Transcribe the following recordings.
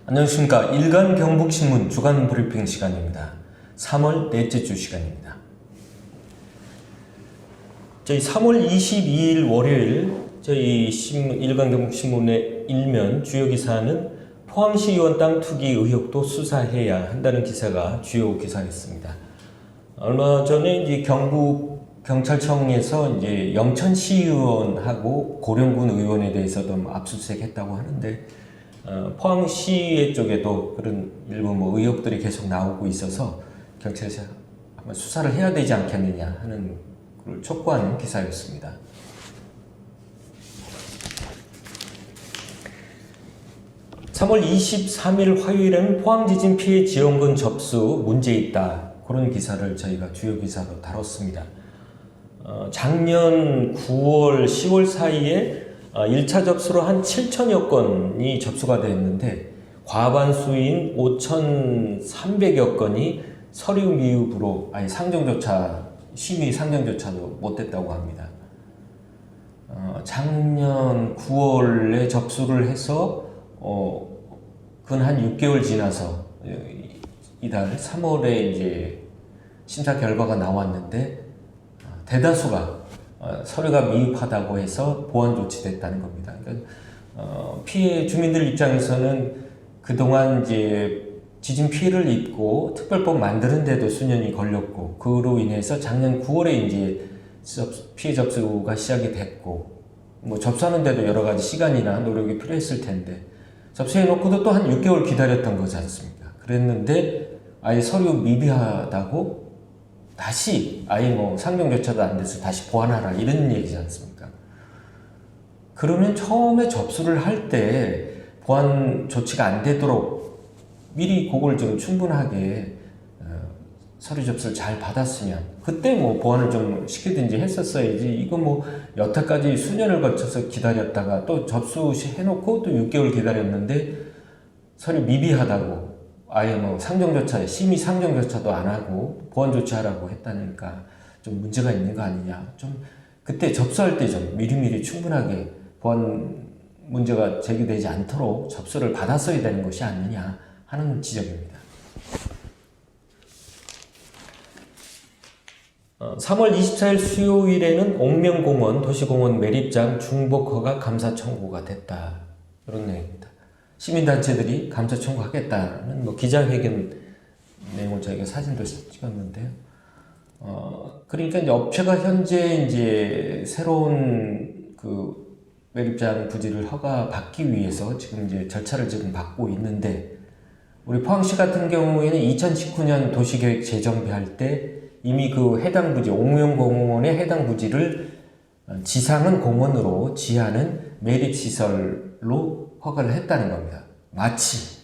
안녕하십니까. 일간 경북신문 주간 브리핑 시간입니다. 3월 넷째 주 시간입니다. 저희 3월 22일 월요일 저희 일간 경북신문의 일면 주요 기사는 포항시의원 땅 투기 의혹도 수사해야 한다는 기사가 주요 기사였습니다. 얼마 전에 이제 경북 경찰청에서 이제 영천시의원하고 고령군 의원에 대해서도 압수수색했다고 하는데 포항시의 쪽에도 그런 일부 의혹들이 계속 나오고 있어서 경찰에서 한번 수사를 해야 되지 않겠느냐 하는 걸 촉구하는 기사였습니다. (3월 23일) 화요일에는 포항지진 피해 지원금 접수 문제 있다, 그런 기사를 저희가 주요 기사로 다뤘습니다. 작년 9월 10월 사이에 1차 접수로 한 7천여 건이 접수가 됐는데 과반수인 5,300여 건이 서류 미흡으로 심의 상정조차도 못됐다고 합니다. 작년 9월에 접수를 해서 근 한 6개월 지나서 이달 3월에 이제 심사 결과가 나왔는데 대다수가 서류가 미흡하다고 해서 보완 조치됐다는 겁니다. 그러니까 피해 주민들 입장에서는 그동안 이제 지진 피해를 입고 특별법 만드는데도 수년이 걸렸고, 그로 인해서 작년 9월에 이제 피해 접수가 시작이 됐고, 접수하는데도 여러 가지 시간이나 노력이 필요했을 텐데 접수해놓고도 또 한 6개월 기다렸던 거지 않습니까? 그랬는데 아예 서류 미비하다고 다시 아예 상정조차도 안 돼서 다시 보완하라, 이런 얘기지 않습니까? 그러면 처음에 접수를 할 때 보완 조치가 안 되도록 미리 그걸 좀 충분하게 서류 접수를 잘 받았으면 그때 보완을 좀 시키든지 했었어야지. 이거 여태까지 수년을 거쳐서 기다렸다가 또 접수해놓고 또 6개월 기다렸는데 서류 미비하다고 아예 심의 상정조차도 안 하고 보완 조치하라고 했다니까 좀 문제가 있는 거 아니냐. 좀 그때 접수할 때 좀 미리미리 충분하게 보완 문제가 제기되지 않도록 접수를 받았어야 되는 것이 아니냐 하는 지적입니다. 3월 24일 수요일에는 옥명공원 도시공원 매립장 중복 허가 감사 청구가 됐다, 이런 내용입니다. 시민단체들이 감사 청구하겠다는 기자회견 내용을 저희가 사진도 찍었는데요. 그러니까 이제 업체가 현재 이제 새로운 매립장 부지를 허가 받기 위해서 지금 이제 절차를 받고 있는데, 우리 포항시 같은 경우에는 2019년 도시계획 재정비할 때 이미 해당 부지, 옥명공원의 해당 부지를 지상은 공원으로 지하는 매립시설로 허가를 했다는 겁니다. 마치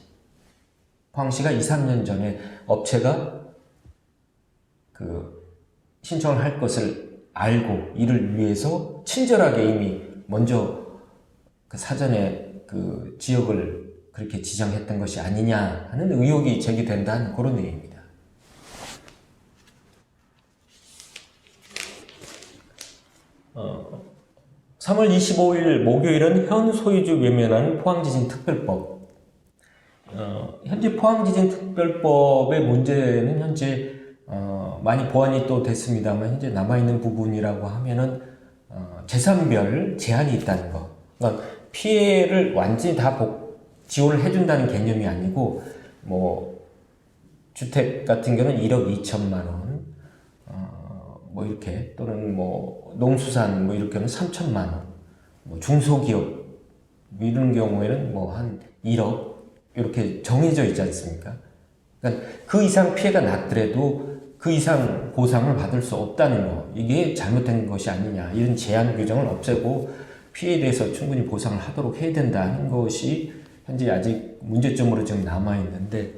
포항시가 2, 3년 전에 업체가 신청을 할 것을 알고 이를 위해서 친절하게 이미 먼저 사전에 지역을 그렇게 지정했던 것이 아니냐 하는 의혹이 제기된다는 그런 내용입니다. 3월 25일 목요일은 현 소유주 외면한 포항지진 특별법. 현재 포항지진 특별법의 문제는 현재 많이 보완이 또 됐습니다만 현재 남아있는 부분이라고 하면은 재산별 제한이 있다는 거. 그러니까 피해를 완전히 다 지원을 해준다는 개념이 아니고 주택 같은 경우는 1억 2천만 원, 이렇게, 또는 농수산 이렇게는 3천만 원, 중소기업 이런 경우에는 한 1억 이렇게 정해져 있지 않습니까? 그러니까 그 이상 피해가 났더라도 그 이상 보상을 받을 수 없다는 거, 이게 잘못된 것이 아니냐, 이런 제한 규정을 없애고 피해에 대해서 충분히 보상을 하도록 해야 된다는 것이 현재 아직 문제점으로 지금 남아있는데,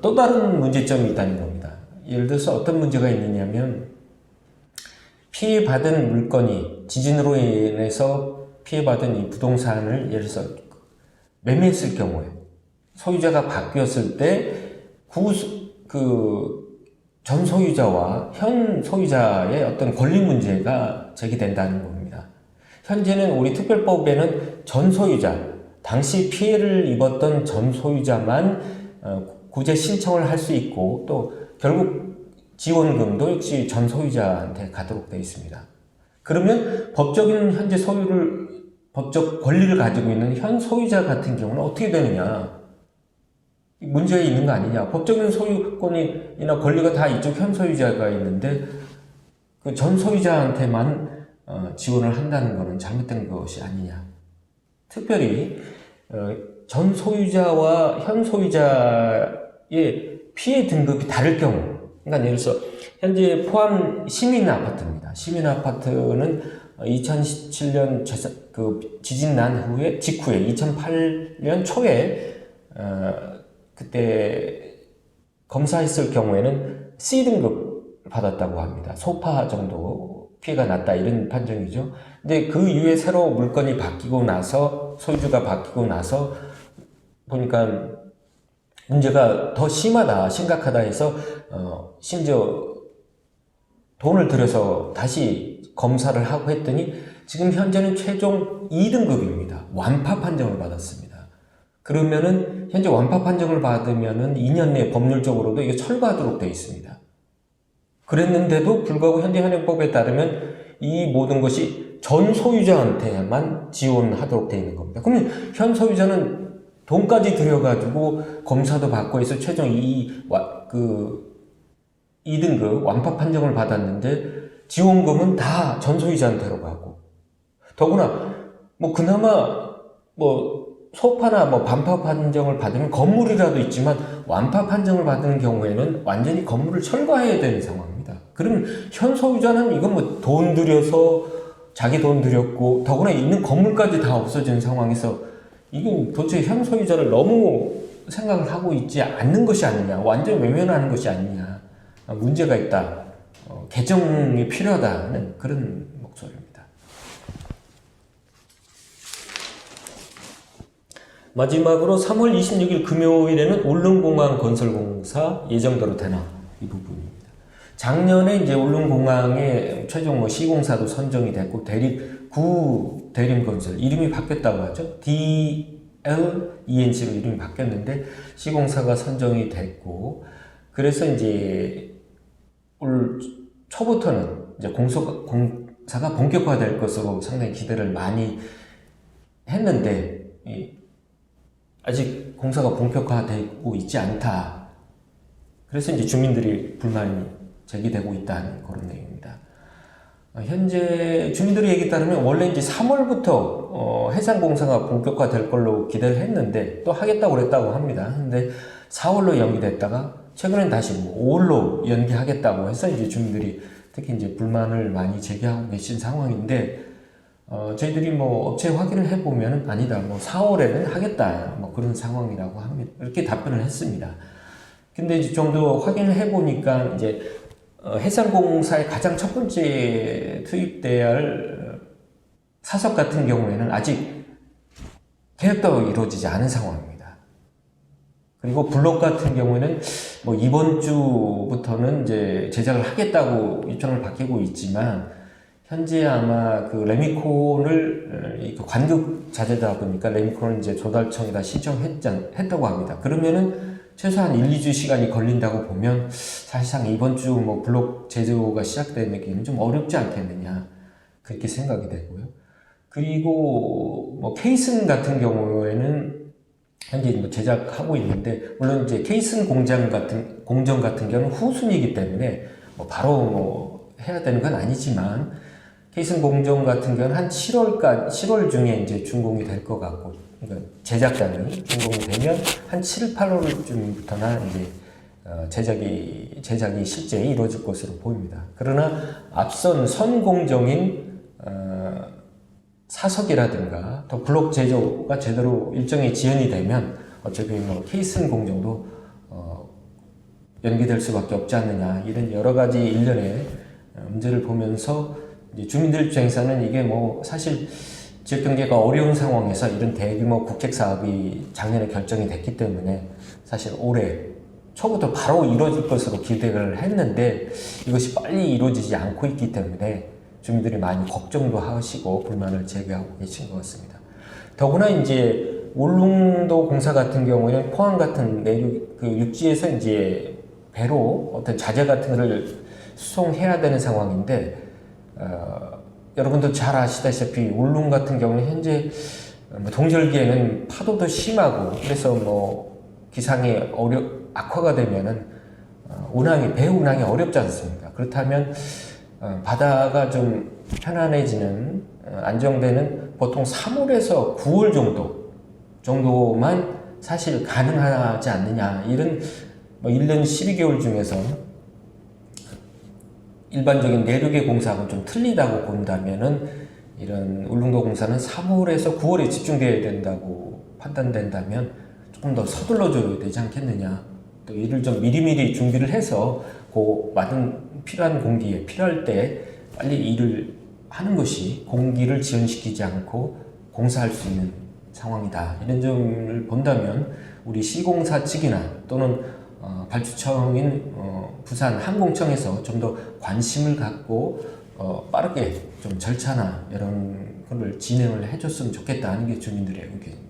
또 다른 문제점이 있다는 겁니다. 예를 들어서 어떤 문제가 있느냐면, 피해받은 물건이 지진으로 인해서 피해받은 이 부동산을 예를 들어서 매매했을 경우에 소유자가 바뀌었을 때 전 소유자와 현 소유자의 어떤 권리 문제가 제기된다는 겁니다. 현재는 우리 특별법에는 전 소유자, 당시 피해를 입었던 전 소유자만 구제 신청을 할 수 있고 또 결국 지원금도 역시 전 소유자한테 가도록 되어 있습니다. 그러면 법적인 현재 법적 권리를 가지고 있는 현 소유자 같은 경우는 어떻게 되느냐? 문제가 있는 거 아니냐? 법적인 소유권이나 권리가 다 이쪽 현 소유자가 있는데 그 전 소유자한테만 지원을 한다는 것은 잘못된 것이 아니냐? 특별히 전 소유자와 현 소유자의 피해 등급이 다를 경우, 그러니까 예를 들어서 현재 포함 시민 아파트입니다. 시민 아파트는 2017년 지진 난 직후에 2008년 초에 그때 검사했을 경우에는 C 등급 받았다고 합니다. 소파 정도 피해가 났다 이런 판정이죠. 근데 그 이후에 새로 물건이 바뀌고 나서 소유주가 바뀌고 나서 보니까 문제가 더 심각하다 해서 심지어 돈을 들여서 다시 검사를 하고 했더니 지금 현재는 최종 2등급입니다. 완파 판정을 받았습니다. 그러면은 현재 완파 판정을 받으면은 2년 내 법률적으로도 이게 철거하도록 되어 있습니다. 그랬는데도 불구하고 현재 현행법에 따르면 이 모든 것이 전 소유자한테만 지원하도록 되어 있는 겁니다. 그러면 현 소유자는 돈까지 들여가지고 검사도 받고 해서 최종 2등급 완파 판정을 받았는데 지원금은 다 전 소유자한테로 가고, 더구나 그나마 소파나 반파 판정을 받으면 건물이라도 있지만 완파 판정을 받는 경우에는 완전히 건물을 철거해야 되는 상황입니다. 그러면 현 소유자는 이건 돈 들여서 자기 돈 들였고 더구나 있는 건물까지 다 없어지는 상황에서 이건 도대체 현 소유자를 너무 생각을 하고 있지 않는 것이 아니냐, 완전 외면하는 것이 아니냐, 문제가 있다, 개정이 필요하다는 그런 목소리입니다. 마지막으로 3월 26일 금요일에는 울릉공항 건설공사 예정대로 되나 이 부분입니다. 작년에 이제 울릉공항에 최종 시공사도 선정이 됐고 구 대림건설 이름이 바뀌었다고 하죠. DLENC로 이름이 바뀌었는데 시공사가 선정이 됐고, 그래서 이제 올 초부터는 이제 공사가 본격화될 것으로 상당히 기대를 많이 했는데 아직 공사가 본격화되고 있지 않다. 그래서 이제 주민들이 불만이 제기되고 있다는 그런 내용입니다. 현재 주민들의 얘기에 따르면 원래 이제 3월부터 해상공사가 본격화될 걸로 기대를 했는데 또 하겠다고 그랬다고 합니다. 근데 4월로 연기됐다가 최근엔 다시 5월로 연기하겠다고 해서 이제 주민들이 특히 이제 불만을 많이 제기하고 계신 상황인데, 저희들이 업체 확인을 해보면 아니다, 4월에는 하겠다, 그런 상황이라고 합니다. 이렇게 답변을 했습니다. 근데 이제 좀 더 확인을 해보니까 이제 해상공사의 가장 첫 번째 투입돼야 할 사석 같은 경우에는 아직 계획도 이루어지지 않은 상황입니다. 그리고 블록 같은 경우에는 이번 주부터는 이제 제작을 하겠다고 입장을 밝히고 있지만, 현재 아마 레미콘을 관급 자재다 보니까 레미콘을 이제 조달청에다 신청했다고 합니다. 그러면은 최소한 1-2주 시간이 걸린다고 보면 사실상 이번 주 블록 제조가 시작되기는 좀 어렵지 않겠느냐, 그렇게 생각이 되고요. 그리고 케이슨 같은 경우에는 현재 제작하고 있는데, 물론 이제 케이슨 공정 같은 경우는 후순위이기 때문에 바로 해야 되는 건 아니지만, 케이슨 공정 같은 경우는 한 7월 중에 이제 준공이 될 것 같고, 그러니까 제작단이 준공이 되면 한 7, 8월쯤부터나 이제 제작이 실제 이루어질 것으로 보입니다. 그러나 앞선 선공정인 사석이라든가 또 블록 제조가 제대로 일정이 지연이 되면 어차피 케이슨 공정도 연기될 수밖에 없지 않느냐, 이런 여러 가지 일련의 문제를 보면서 이제 주민들 입장에서는 이게 사실 지역 경제가 어려운 상황에서 이런 대규모 국책 사업이 작년에 결정이 됐기 때문에 사실 올해 초부터 바로 이루어질 것으로 기대를 했는데 이것이 빨리 이루어지지 않고 있기 때문에 주민들이 많이 걱정도 하시고 불만을 제기하고 계신 것 같습니다. 더구나 이제 울릉도 공사 같은 경우에는 포항 같은 내륙 그 육지에서 이제 배로 어떤 자재 같은 거를 수송해야 되는 상황인데 여러분도 잘 아시다시피 울릉 같은 경우는 현재 동절기에는 파도도 심하고 그래서 뭐 기상이 악화가 되면은 배 운항이 어렵지 않습니까? 그렇다면 바다가 좀 편안해지는 안정되는 보통 3월에서 9월 정도만 사실 가능하지 않느냐 이런 뭐 1년 12개월 중에서 일반적인 내륙의 공사하고는 좀 틀리다고 본다면은 이런 울릉도 공사는 3월에서 9월에 집중되어야 된다고 판단된다면 조금 더 서둘러줘야 되지 않겠느냐. 또 이를 좀 미리미리 준비를 해서 그 많은 필요한 공기에 필요할 때 빨리 일을 하는 것이 공기를 지연시키지 않고 공사할 수 있는 상황이다. 이런 점을 본다면 우리 시공사 측이나 또는 발주청인 부산 항공청에서 좀 더 관심을 갖고 빠르게 좀 절차나 이런 걸 진행을 해줬으면 좋겠다는 게 주민들의 의견입니다.